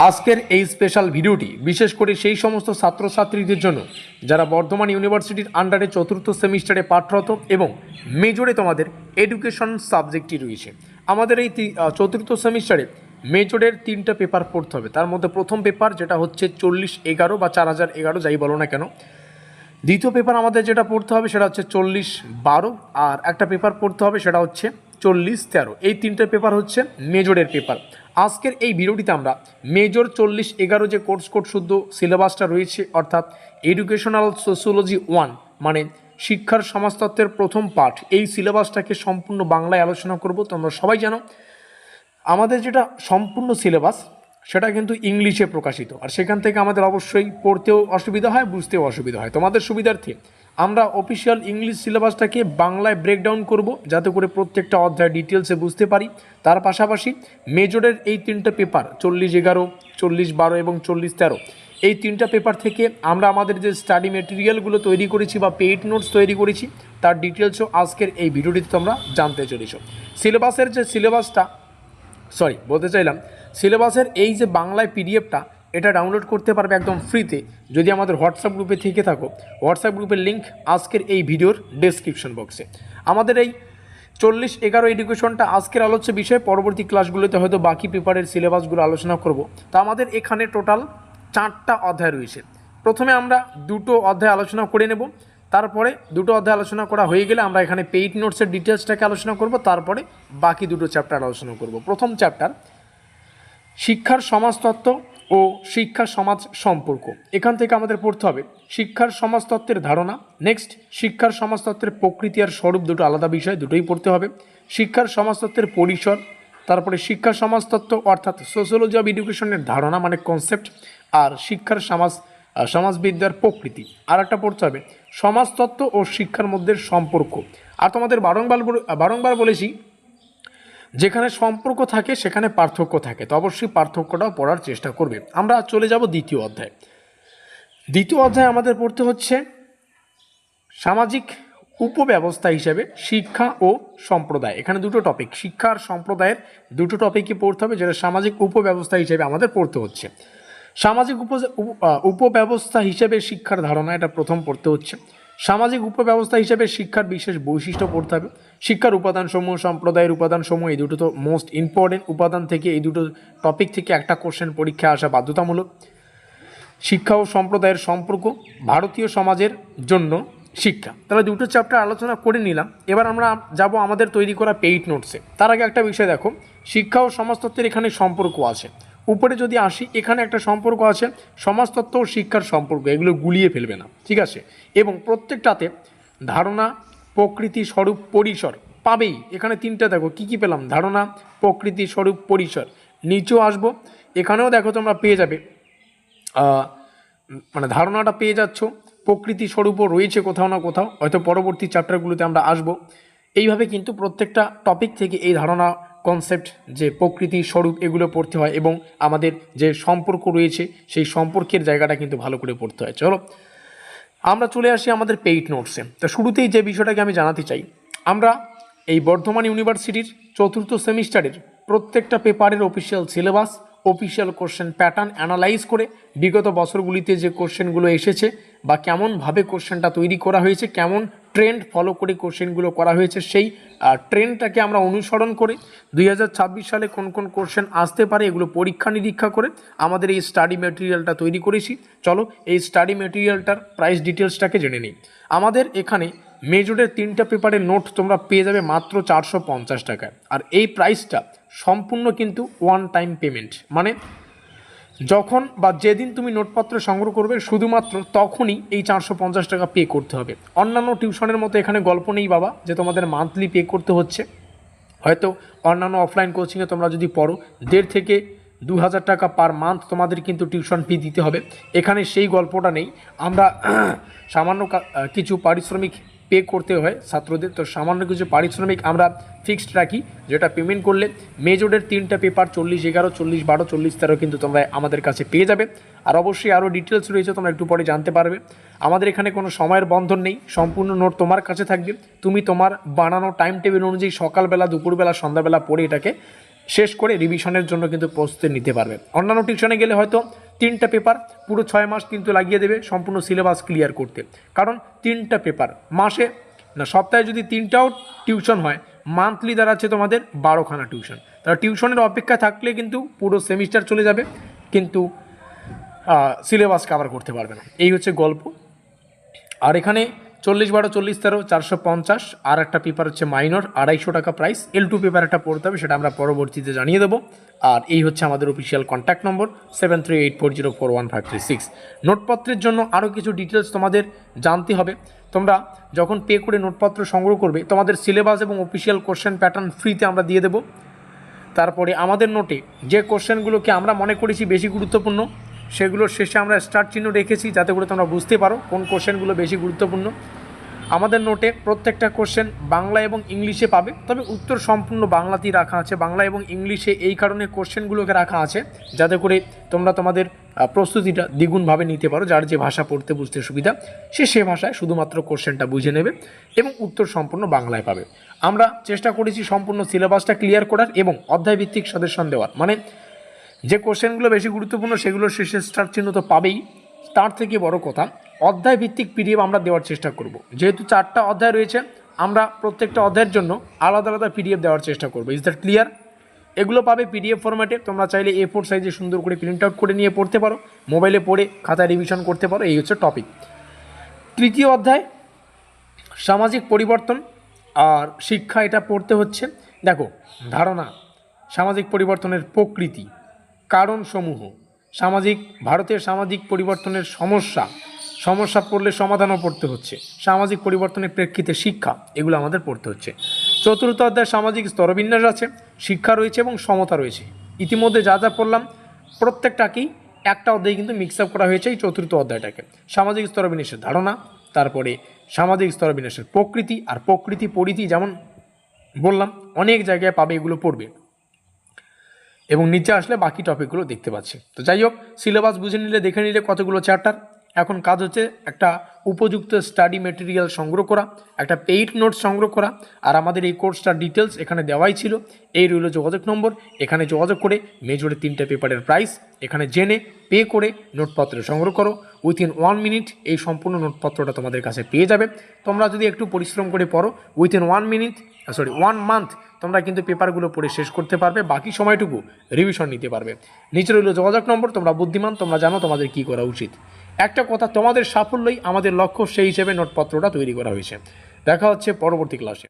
আজকের এই স্পেশাল ভিডিওটি বিশেষ করে সেই সমস্ত ছাত্রছাত্রীদের জন্য যারা বর্ধমান ইউনিভার্সিটির আন্ডারে চতুর্থ সেমিস্টারে পাঠরত এবং মেজরে তোমাদের এডুকেশন সাবজেক্টটি রয়েছে। আমাদের এই চতুর্থ সেমিস্টারে মেজরের 3টা পেপার পড়তে হবে। তার মধ্যে প্রথম পেপার যেটা হচ্ছে 40-11 বা 4011 যাই বলো না কেন। দ্বিতীয় পেপার আমাদের যেটা পড়তে হবে সেটা হচ্ছে 40-12, আর একটা পেপার পড়তে হবে সেটা হচ্ছে 40-13। এই 3টে পেপার হচ্ছে মেজরের পেপার। আজকের এই ভিডিওটিতে আমরা মেজর 40-11 যে কোর্স কোড শুদ্ধ সিলেবাসটা রয়েছে, অর্থাৎ এডুকেশনাল সোশিওলজি 1 মানে শিক্ষার সমাজতত্ত্বের প্রথম পাঠ, এই সিলেবাসটাকে সম্পূর্ণ বাংলায় আলোচনা করব। তোমরা সবাই জানো আমাদের যেটা সম্পূর্ণ সিলেবাস সেটা কিন্তু ইংলিশে প্রকাশিত, আর সেখান থেকে আমাদের অবশ্যই পড়তেও অসুবিধা হয়, বুঝতেও অসুবিধা হয়। তোমাদের সুবিধার্থে আমরা অফিসিয়াল ইংলিশ সিলেবাসটাকে বাংলায় ব্রেকডাউন করব, যাতে করে প্রত্যেকটা অধ্যায় ডিটেলসে বুঝতে পারি। তার পাশাপাশি মেজরের এই 3টে পেপার 40-11, 40-12 এবং 40-13, এই 3টা পেপার থেকে আমরা আমাদের যে স্টাডি মেটেরিয়ালগুলো তৈরি করেছি বা পেইড নোটস তৈরি করেছি তার ডিটেলসও আজকের এই ভিডিওটিতে তোমরা জানতে চলেছ। সিলেবাসের যে সিলেবাসের এই যে বাংলায় পিডিএফটা, এটা ডাউনলোড করতে পারবে একদম ফ্রিতে যদি আমাদের হোয়াটসঅ্যাপ গ্রুপে থেকে থাকো। হোয়াটসঅ্যাপ গ্রুপের লিঙ্ক আজকের এই ভিডিওর ডেসক্রিপশন বক্সে। আমাদের এই 40-11 এডুকেশনটা আজকের আলোচ্য বিষয়। পরবর্তী ক্লাসগুলোতে হয়তো বাকি পেপারের সিলেবাসগুলো আলোচনা করব। তো আমাদের এখানে টোটাল 4টা অধ্যায় রয়েছে। প্রথমে আমরা 2টো অধ্যায় আলোচনা করে নেব, তারপরে 2টো অধ্যায় আলোচনা করা হয়ে গেলে আমরা এখানে পেইড নোটসের ডিটেলসটাকে আলোচনা করব, তারপরে বাকি 2টো চ্যাপ্টার আলোচনা করব। প্রথম চ্যাপ্টার শিক্ষার সমাজতত্ত্ব ও শিক্ষা সমাজ সম্পর্ক। এখান থেকে আমাদের পড়তে হবে শিক্ষার সমাজতত্ত্বের ধারণা, নেক্সট শিক্ষার সমাজতত্ত্বের প্রকৃতি আর স্বরূপ, দুটো আলাদা বিষয়, দুটোই পড়তে হবে। শিক্ষার সমাজতত্ত্বের পরিসর, তারপরে শিক্ষার সমাজতত্ত্ব অর্থাৎ সোশ্যোলজি অব এডুকেশনের ধারণা মানে কনসেপ্ট, আর শিক্ষার সমাজবিদ্যার প্রকৃতি। আর একটা পড়তে হবে সমাজতত্ত্ব ও শিক্ষার মধ্যে সম্পর্ক। আর তোমাদের বারংবার বলেছি, যেখানে সম্পর্ক থাকে সেখানে পার্থক্য থাকে, তো অবশ্যই পার্থক্যটাও পড়ার চেষ্টা করবে। আমরা চলে যাব দ্বিতীয় অধ্যায়। দ্বিতীয় অধ্যায় আমাদের পড়তে হচ্ছে সামাজিক উপব্যবস্থা হিসেবে শিক্ষা ও সম্প্রদায়। এখানে 2টো টপিক, শিক্ষা আর সম্প্রদায়ের 2টো টপিকই পড়তে হবে, যেটা সামাজিক উপব্যবস্থা হিসেবে আমাদের পড়তে হচ্ছে। সামাজিক উপব্যবস্থা হিসেবে শিক্ষার ধারণা, এটা প্রথম পড়তে হচ্ছে। সামাজিক উপব্যবস্থা হিসেবে শিক্ষার বিশেষ বৈশিষ্ট্য পড়তে হবে। শিক্ষার উপাদানসমূহ, সম্প্রদায়ের উপাদানসমূহ, এই 2টো তো মোস্ট ইম্পর্টেন্ট উপাদান থেকে এই 2টো টপিক থেকে একটা কোশ্চেন পরীক্ষায় আসা বাধ্যতামূলক। শিক্ষা ও সম্প্রদায়ের সম্পর্ক, ভারতীয় সমাজের জন্য শিক্ষা। তাহলে 2টো চ্যাপ্টার আলোচনা করে নিলাম। এবার আমরা যাব আমাদের তৈরি করা পেইড নোটসে। তার আগে একটা বিষয় দেখো, শিক্ষা ও সমাজতত্ত্বের এখানে সম্পর্ক আছে। উপরে যদি আসি, এখানে একটা সম্পর্ক আছে, সমাজতত্ত্ব ও শিক্ষার সম্পর্ক, এগুলো গুলিয়ে ফেলবে না, ঠিক আছে? এবং প্রত্যেকটাতে ধারণা, প্রকৃতি, স্বরূপ, পরিসর পাবেই। এখানে 3টা দেখো কী কী পেলাম, ধারণা, প্রকৃতি, স্বরূপ, পরিসর। নিচেও আসবো, এখানেও দেখো তোমরা পেয়ে যাবে, মানে ধারণাটা পেয়ে যাচ্ছ, প্রকৃতি স্বরূপও রয়েছে কোথাও না কোথাও, হয়তো পরবর্তী চ্যাপ্টারগুলোতে আমরা আসব। এইভাবে কিন্তু প্রত্যেকটা টপিক থেকে এই ধারণা, কনসেপ্ট, যে প্রকৃতি, স্বরূপ, এগুলো পড়তে হয়, এবং আমাদের যে সম্পর্ক রয়েছে সেই সম্পর্কের জায়গাটা কিন্তু ভালো করে পড়তে হয়। চলো আমরা চলে আসি আমাদের পেইড নোটসে। তো শুরুতেই যে বিষয়টাকে আমি জানাতে চাই, আমরা এই বর্ধমান ইউনিভার্সিটির চতুর্থ সেমিস্টারের প্রত্যেকটা পেপারের official syllabus, official question pattern analyse করে বিগত বছরগুলিতে যে কোশ্চেনগুলো এসেছে বা কেমনভাবে কোশ্চেনটা তৈরি করা হয়েছে, কেমন ট্রেন্ড ফলো করে কোশ্চেনগুলো করা হয়েছে, সেই ট্রেন্ডটাকে আমরা অনুসরণ করে 2026 সালে কোন কোন কোশ্চেন আসতে পারে এগুলো পরীক্ষা নিরীক্ষা করে আমাদের এই স্টাডি মেটেরিয়ালটা তৈরি করেছি। চলো এই স্টাডি মেটেরিয়ালটার প্রাইস ডিটেলসটাকে জেনে নিই। আমাদের এখানে মেজরের 3টা পেপারের নোট তোমরা পেয়ে যাবে মাত্র 450 টাকায়, আর এই প্রাইসটা সম্পূর্ণ কিন্তু ওয়ান টাইম পেমেন্ট, মানে যখন বা যেদিন তুমি নোটপত্র সংগ্রহ করবে শুধুমাত্র তখনই এই 450 টাকা পে করতে হবে। অন্যান্য টিউশনের মতো এখানে গল্প নেই বাবা যে তোমাদের মান্থলি পে করতে হচ্ছে। হয়তো অন্যান্য অফলাইন কোচিংয়ে তোমরা যদি পড়ো 1,500 থেকে 2,000 টাকা পার মান্থ তোমাদের কিন্তু টিউশন ফি দিতে হবে। এখানে সেই গল্পটা নেই। আমরা সামান্য কিছু পারিশ্রমিক পে করতে হয় ছাত্রদের, তো সামান্য কিছু পারিশ্রমিক আমরা ফিক্সড রাখি, যেটা পেমেন্ট করলে মেজরের 3টা পেপার 40-11, 40-12, 40-13 কিন্তু তোমরা আমাদের কাছে পেয়ে যাবে। আর অবশ্যই আরও ডিটেলস রয়েছে, তোমরা একটু পরে জানতে পারবে। আমাদের এখানে কোনো সময়ের বন্ধন নেই, সম্পূর্ণ নোট তোমার কাছে থাকবে। তুমি তোমার বানানো টাইম টেবিল অনুযায়ী সকালবেলা, দুপুরবেলা, সন্ধ্যাবেলা পড়ে এটাকে শেষ করে রিভিশনের জন্য কিন্তু প্রস্তুতি নিতে পারবে। অন্যান্য টিউশনে গেলে হয়তো 3টা পেপার পুরো 6 মাস কিন্তু লাগিয়ে দেবে সম্পূর্ণ সিলেবাস ক্লিয়ার করতে, কারণ 3টা পেপার মাসে না সপ্তাহে যদি 3টাও টিউশন হয়, মান্থলি দাঁড়াচ্ছে তোমাদের 12খানা টিউশন। তারা টিউশনের অপেক্ষা থাকলে কিন্তু পুরো সেমিস্টার চলে যাবে, কিন্তু সিলেবাস কভার করতে পারবে না। এই হচ্ছে গল্প। আর এখানে 40/12 450, আর একটা পেপার হচ্ছে মাইনর 250 টাকা প্রাইস। L2 পেপার একটা পড়তে হবে, সেটা আমরা পরবর্তীতে জানিয়ে দেবো। আর এই হচ্ছে আমাদের অফিসিয়াল কন্ট্যাক্ট নম্বর 7384041536। নোটপত্রের জন্য আরও কিছু ডিটেলস তোমাদের জানতে হবে। তোমরা যখন পে করে নোটপত্র সংগ্রহ করবে, তোমাদের সিলেবাস এবং অফিসিয়াল কোশ্চেন প্যাটার্ন ফ্রিতে আমরা দিয়ে দেবো। তারপরে আমাদের নোটে যে কোশ্চেনগুলোকে আমরা মনে করেছি বেশি গুরুত্বপূর্ণ, সেগুলোর শেষে আমরা স্টার চিহ্ন রেখেছি যাতে করে তোমরা বুঝতে পারো কোন কোশ্চেনগুলো বেশি গুরুত্বপূর্ণ। আমাদের নোটে প্রত্যেকটা কোশ্চেন বাংলা এবং ইংলিশে পাবে, তবে উত্তর সম্পূর্ণ বাংলাতেই রাখা আছে। বাংলা এবং ইংলিশে এই কারণে কোশ্চেনগুলোকে রাখা আছে যাতে করে তোমরা তোমাদের প্রস্তুতিটা দ্বিগুণভাবে নিতে পারো। যার যে ভাষা পড়তে বুঝতে সুবিধা সে ভাষায় শুধুমাত্র কোশ্চেনটা বুঝে নেবে এবং উত্তর সম্পূর্ণ বাংলায় পাবে। আমরা চেষ্টা করেছি সম্পূর্ণ সিলেবাসটা ক্লিয়ার করার এবং অধ্যায়ভিত্তিক সাজেশন দেওয়ার, মানে যে কোশ্চেনগুলো বেশি গুরুত্বপূর্ণ সেগুলোর শেষে স্টার চিহ্ন তো পাবেই, তার থেকে বড় কথা অধ্যায় ভিত্তিক পিডিএফ আমরা দেওয়ার চেষ্টা করব। যেহেতু 4টা অধ্যায় রয়েছে, আমরা প্রত্যেকটা অধ্যায়ের জন্য আলাদা আলাদা পিডিএফ দেওয়ার চেষ্টা করব। Is that clear? এগুলো পাবে পিডিএফ ফরম্যাটে। তোমরা চাইলে A4 সাইজে সুন্দর করে প্রিন্ট আউট করে নিয়ে পড়তে পারো, মোবাইলে পড়ে খাতায় রিভিশন করতে পারো। এই হচ্ছে টপিক। 3য় অধ্যায় সামাজিক পরিবর্তন আর শিক্ষা, এটা পড়তে হচ্ছে। দেখো, ধারণা, সামাজিক পরিবর্তনের প্রকৃতি, কারণসমূহ, ভারতের সামাজিক পরিবর্তনের সমস্যা পড়লে সমাধানও পড়তে হচ্ছে, সামাজিক পরিবর্তনের প্রেক্ষিতে শিক্ষা, এগুলো আমাদের পড়তে হচ্ছে। 4র্থ অধ্যায় সামাজিক স্তরবিন্যাস আছে, শিক্ষা রয়েছে এবং সমতা রয়েছে। ইতিমধ্যে যা যা পড়লাম প্রত্যেকটাকেই একটা অধ্যায়ে কিন্তু মিক্স আপ করা হয়েছে এই 4র্থ অধ্যায়টাকে। সামাজিক স্তরবিন্যাসের ধারণা, তারপরে সামাজিক স্তরবিন্যাসের প্রকৃতি, আর প্রকৃতি পরিধি যেমন বললাম অনেক জায়গায় পাবে, এগুলো পড়বে এবং নিচে আসলে বাকি টপিকগুলো দেখতে পাচ্ছি। তো যাই হোক, সিলেবাস বুঝে নিলে, দেখে নিলে কতগুলো চ্যাপ্টার। এখন কাজ হচ্ছে একটা উপযুক্ত স্টাডি মেটেরিয়াল সংগ্রহ করা, একটা পেইড নোটস সংগ্রহ করা। আর আমাদের এই কোর্সটার ডিটেলস এখানে দেওয়াই ছিল। এই রইল যোগাযোগ নম্বর, এখানে যোগাযোগ করে মেজরে 3টে পেপারের প্রাইস এখানে জেনে পে করে নোটপত্র সংগ্রহ করো। উইথিন 1 মিনিট এই সম্পূর্ণ নোটপত্রটা তোমাদের কাছে পেয়ে যাবে। তোমরা যদি একটু পরিশ্রম করে পড়ো, উইথিন 1 মান্থ তোমরা কিন্তু পেপারগুলো পড়ে শেষ করতে পারবে, বাকি সময়টুকু রিভিশন নিতে পারবে। নিচে রইল যোগাযোগ নম্বর। তোমরা বুদ্ধিমান, তোমরা জানো তোমাদের কী করা উচিত। একটা কথা, তোমাদের সাফল্যই আমাদের লক্ষ্য, সেই হিসেবে নোটপত্রটা তৈরি করা হয়েছে। দেখা হচ্ছে পরবর্তী ক্লাসে।